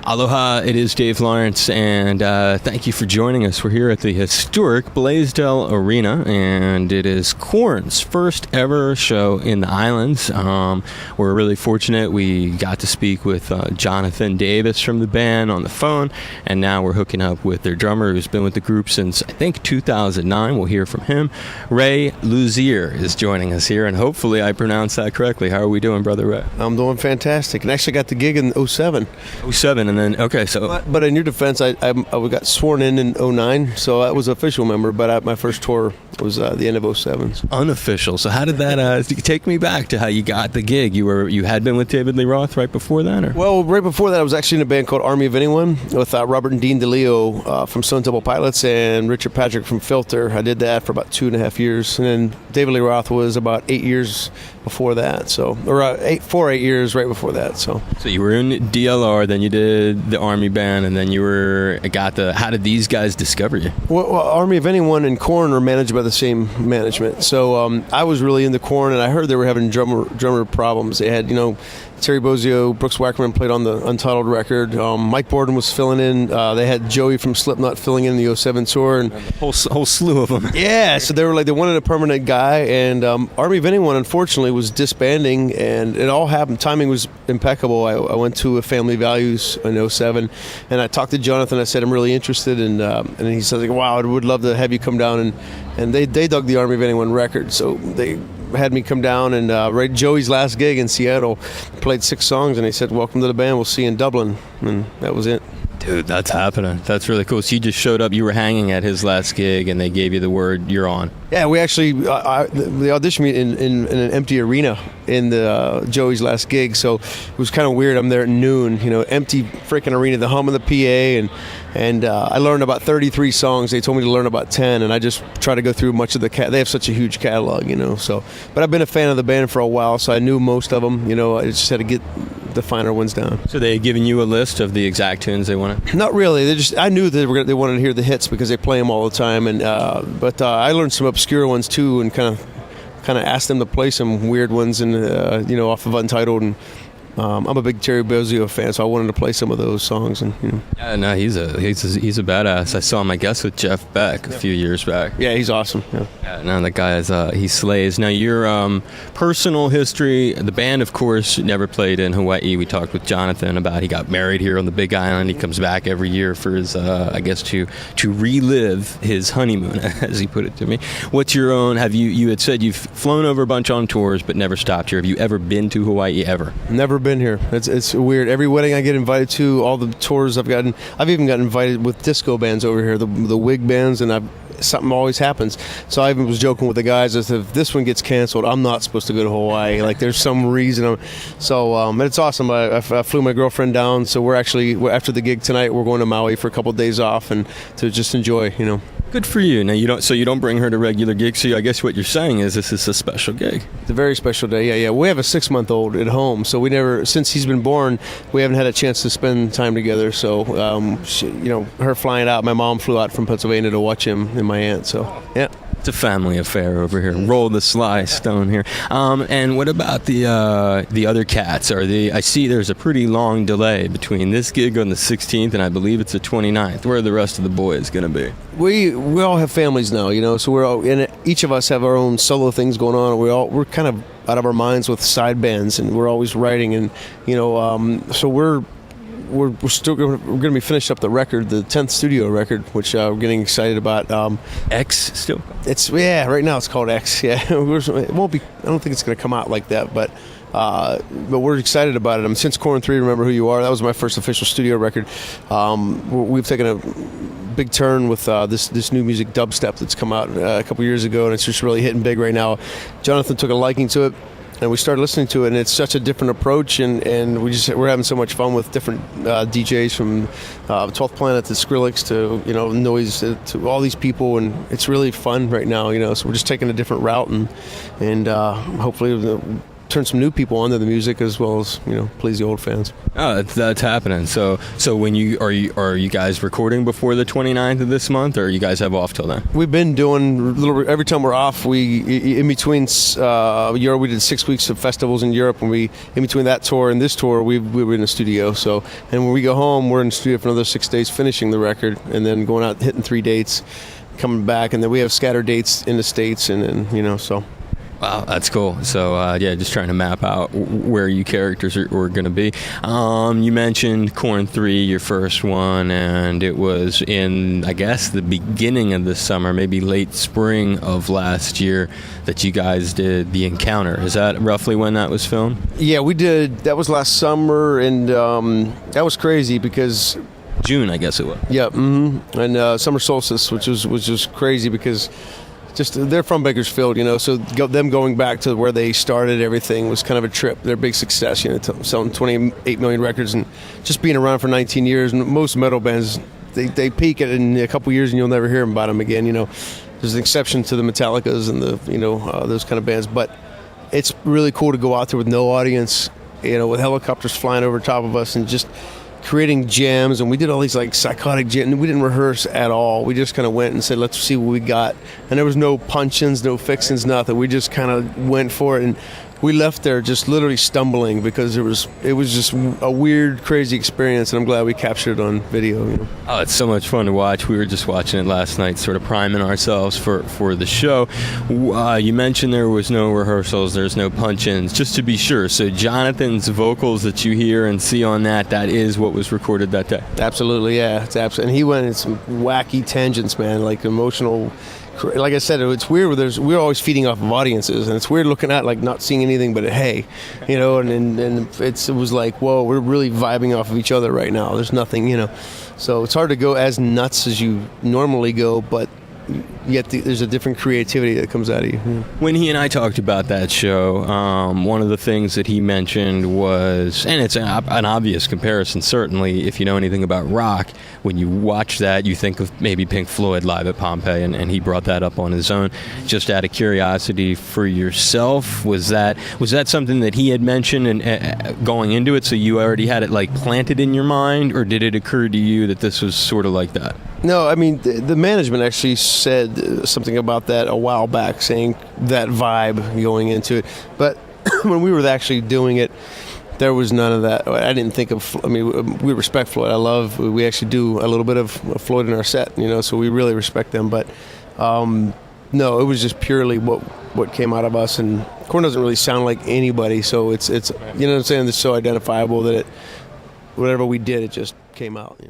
Aloha, it is Dave Lawrence, and thank you for joining us. We're here at the historic Blaisdell Arena, and it is Korn's first ever show in the islands. We're really fortunate. We got to speak with Jonathan Davis from the band on the phone, and now we're hooking up with their drummer who's been with the group since, I think, 2009. We'll hear from him. Ray Luzier is joining us here, and hopefully I pronounced that correctly. How are we doing, Brother Ray? I'm doing fantastic, and actually got the gig in 07. 07, and then, okay, so... But in your defense, I got sworn in 09, so I was an official member, but my first tour was the end of 07. Unofficial. So how did that take me back to how you got the gig? You had been with David Lee Roth right before that, or? Well, right before that, I was actually in a band called Army of Anyone with Robert and Dean DeLeo from Stone Temple Pilots and Richard Patrick from Filter. I did that for about 2.5 years, and then David Lee Roth was about 8 years before that, so 8 years right before that. So you were in DLR, then you did the Army band, and then how did these guys discover you? Well, Army of Anyone and Korn are managed by the same management. So I was really into Korn, and I heard they were having drummer problems. They had, Terry Bozzio, Brooks Wackerman played on the Untitled record. Mike Borden was filling in. They had Joey from Slipknot filling in the 07 tour, and a whole slew of them. Yeah, so they wanted a permanent guy, and Army of Anyone, unfortunately, was disbanding, and it all happened. Timing was impeccable. I went to a Family Values in 07, and I talked to Jonathan. I said I'm really interested, and he said, "Wow, I would love to have you come down." And they dug the Army of Anyone record, so they had me come down and right Joey's last gig in Seattle, played 6 songs, and he said, "Welcome to the band, we'll see you in Dublin," and that was it. Dude, that's happening. That's really cool. So you just showed up, you were hanging at his last gig, and they gave you the word, you're on. Yeah, we actually, they auditioned me in an empty arena in the Joey's last gig, so it was kind of weird. I'm there at noon, empty freaking arena, the hum of the PA, and I learned about 33 songs. They told me to learn about 10, and I just try to go through much of the they have such a huge catalog, so. But I've been a fan of the band for a while, so I knew most of them. I just had to get the finer ones down. So they had given you a list of the exact tunes they wanted? Not really. I knew they wanted to hear the hits because they play them all the time, and but I learned some obscure ones too, and kind of asked them to play some weird ones, and off of Untitled, and I'm a big Terry Bozzio fan, so I wanted to play some of those songs. And yeah, no, he's a badass. I saw him, I guess, with Jeff Beck a few years back. Yeah, he's awesome. Yeah, no, that guy is he slays. Now, your personal history, the band, of course, never played in Hawaii. We talked with Jonathan about he got married here on the Big Island. He comes back every year for his, I guess, to relive his honeymoon, as he put it to me. What's your own? You had said you've flown over a bunch on tours, but never stopped here. Have you ever been to Hawaii ever? Never been here. It's weird. Every wedding I get invited to, all the tours I've even gotten invited with disco bands over here, the wig bands, and something always happens. So I even was joking with the guys as if this one gets canceled, I'm not supposed to go to Hawaii. Like there's some reason. And it's awesome. I flew my girlfriend down, so we're after the gig tonight, we're going to Maui for a couple of days off and to just enjoy. Good for you. Now you don't bring her to regular gigs. So I guess what you're saying is this is a special gig. It's a very special day. Yeah. We have a 6-month-old at home, so since he's been born, we haven't had a chance to spend time together. So, her flying out, my mom flew out from Pennsylvania to watch him, and my aunt. So, yeah. It's a family affair over here. Roll the sly stone here. And what about the other cats? I see there's a pretty long delay between this gig on the 16th and I believe it's the 29th. Where are the rest of the boys going to be? We all have families now, so we're all each of us have our own solo things going on. We're kind of out of our minds with side bands, and we're always writing, and so we're still going to be finished up the record, the 10th studio record, which we're getting excited about. X still? Right now it's called X. Yeah, it won't be. I don't think it's going to come out like that, but we're excited about it. Since Korn 3, Remember Who You Are, that was my first official studio record. We've taken a big turn with this new music, dubstep, that's come out a couple years ago, and it's just really hitting big right now. Jonathan took a liking to it, and we started listening to it, and it's such a different approach, and we're having so much fun with different DJs from 12th Planet to Skrillex to Noise to all these people, and it's really fun right now. So we're just taking a different route, and hopefully turn some new people onto the music as well as please the old fans. Oh, that's happening. So when you are you guys recording before the 29th of this month, or you guys have off till then? We've been doing every time we're off. We in between Europe, we did 6 weeks of festivals in Europe, and in between that tour and this tour, we were in the studio. So, and when we go home, we're in the studio for another 6 days, finishing the record, and then going out hitting 3 dates, coming back, and then we have scattered dates in the States, and then so. Wow, that's cool. So, just trying to map out where you characters are going to be. You mentioned Korn 3, your first one, and it was in, I guess, the beginning of the summer, maybe late spring of last year, that you guys did The Encounter. Is that roughly when that was filmed? Yeah, we did. That was last summer, and that was crazy because... June, I guess it was. Yeah, and Summer Solstice, which was just crazy because... they're from Bakersfield, so them going back to where they started everything was kind of a trip. They're a big success, selling 28 million records and just being around for 19 years. And most metal bands, they peak it in a couple years and you'll never hear about them again. There's an exception to the Metallicas and the those kind of bands, but it's really cool to go out there with no audience, with helicopters flying over top of us and just creating jams. And we did all these like psychotic jams. We didn't rehearse at all. We just kind of went and said, let's see what we got. And there was no punch-ins, no fix-ins, nothing. We just kind of went for it. And we left there just literally stumbling because it was just a weird, crazy experience, and I'm glad we captured it on video. Oh, it's so much fun to watch. We were just watching it last night, sort of priming ourselves for the show. You mentioned there was no rehearsals, there's no punch-ins, just to be sure. So Jonathan's vocals that you hear and see on that is what was recorded that day? Absolutely, yeah. It's absolutely. And he went in some wacky tangents, man, like emotional... Like I said, it's weird. We're always feeding off of audiences, and it's weird looking at like not seeing anything but a hey, and it was like, whoa, we're really vibing off of each other right now. There's nothing, so it's hard to go as nuts as you normally go, but yet there's a different creativity that comes out of you. When he and I talked about that show, one of the things that he mentioned was, and it's an obvious comparison, certainly, if you know anything about rock, when you watch that, you think of maybe Pink Floyd live at Pompeii, and he brought that up on his own. Just out of curiosity for yourself, was that something that he had mentioned and going into it, so you already had it like planted in your mind, or did it occur to you that this was sort of like that? No, I mean, the management actually said something about that a while back, saying that vibe going into it. But when we were actually doing it, there was none of that. I didn't think of, we respect Floyd. We actually do a little bit of Floyd in our set, so we really respect them. But no, it was just purely what came out of us. And Korn doesn't really sound like anybody, so it's what I'm saying, it's so identifiable that whatever we did, it just came out,